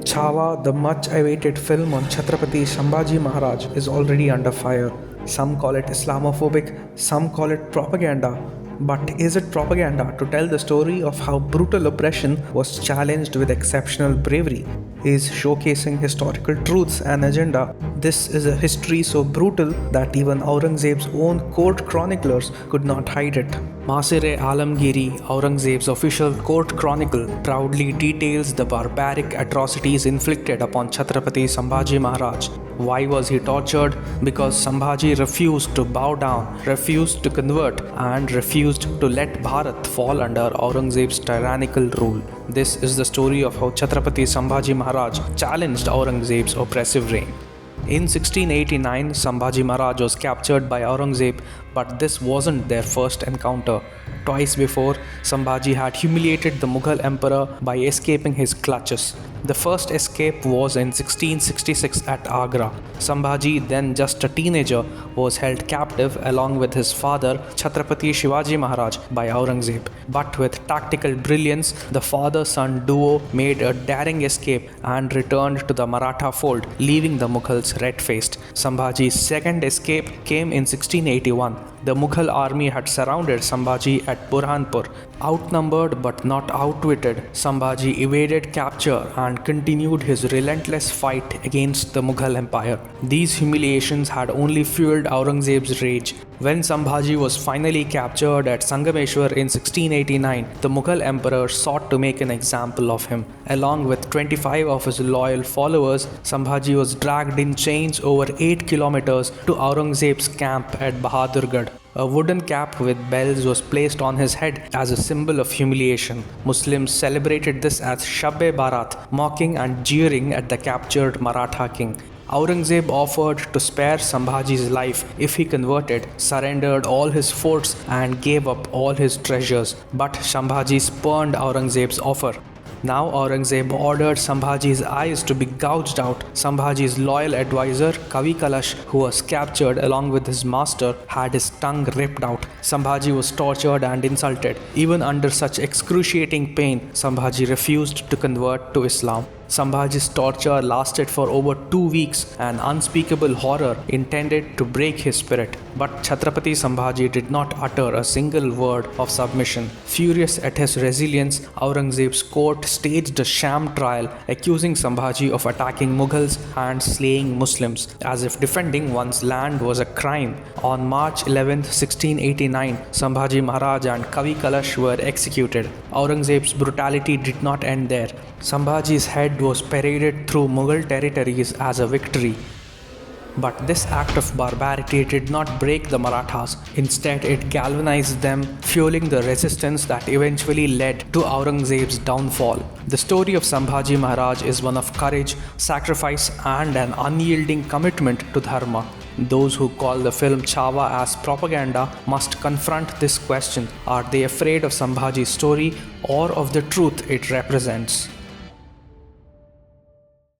Chhaava, the much-awaited film on Chhatrapati Sambhaji Maharaj, is already under fire. Some call it Islamophobic, some call it propaganda. But is it propaganda to tell the story of how brutal oppression was challenged with exceptional bravery? Is showcasing historical truths an agenda? This is a history so brutal that even Aurangzeb's own court chroniclers could not hide it. Masir-e-Alamgiri, Aurangzeb's official court chronicle, proudly details the barbaric atrocities inflicted upon Chhatrapati Sambhaji Maharaj. Why was he tortured? Because Sambhaji refused to bow down, refused to convert, and refused to let Bharat fall under Aurangzeb's tyrannical rule. This is the story of how Chhatrapati Sambhaji Maharaj challenged Aurangzeb's oppressive reign. In 1689, Sambhaji Maharaj was captured by Aurangzeb, but this wasn't their first encounter. Twice before, Sambhaji had humiliated the Mughal emperor by escaping his clutches. The first escape was in 1666 at Agra. Sambhaji, then just a teenager, was held captive along with his father Chhatrapati Shivaji Maharaj by Aurangzeb. But with tactical brilliance, the father-son duo made a daring escape and returned to the Maratha fold, leaving the Mughals red-faced. Sambhaji's second escape came in 1681. The Mughal army had surrounded Sambhaji at Burhanpur. Outnumbered but not outwitted, Sambhaji evaded capture and continued his relentless fight against the Mughal Empire. These humiliations had only fueled Aurangzeb's rage. When Sambhaji was finally captured at Sangameshwar in 1689, the Mughal emperor sought to make an example of him. Along with 25 of his loyal followers, Sambhaji was dragged in chains over 8 kilometers to Aurangzeb's camp at Bahadurgarh. A wooden cap with bells was placed on his head as a symbol of humiliation. Muslims celebrated this as Shab-e-Barat, mocking and jeering at the captured Maratha king. Aurangzeb offered to spare Sambhaji's life if he converted, surrendered all his forts and gave up all his treasures. But Sambhaji spurned Aurangzeb's offer. Now Aurangzeb ordered Sambhaji's eyes to be gouged out. Sambhaji's loyal advisor, Kavi Kalash, who was captured along with his master, had his tongue ripped out. Sambhaji was tortured and insulted. Even under such excruciating pain, Sambhaji refused to convert to Islam. Sambhaji's torture lasted for over 2 weeks, an unspeakable horror intended to break his spirit. But Chhatrapati Sambhaji did not utter a single word of submission. Furious at his resilience, Aurangzeb's court staged a sham trial, accusing Sambhaji of attacking Mughals and slaying Muslims, as if defending one's land was a crime. On March 11, 1689, Sambhaji Maharaj and Kavi Kalash were executed. Aurangzeb's brutality did not end there. Sambhaji's head was paraded through Mughal territories as a victory. But this act of barbarity did not break the Marathas. Instead, it galvanized them, fueling the resistance that eventually led to Aurangzeb's downfall. The story of Sambhaji Maharaj is one of courage, sacrifice, and an unyielding commitment to dharma. Those who call the film Chhaava as propaganda must confront this question: are they afraid of Sambhaji's story or of the truth it represents?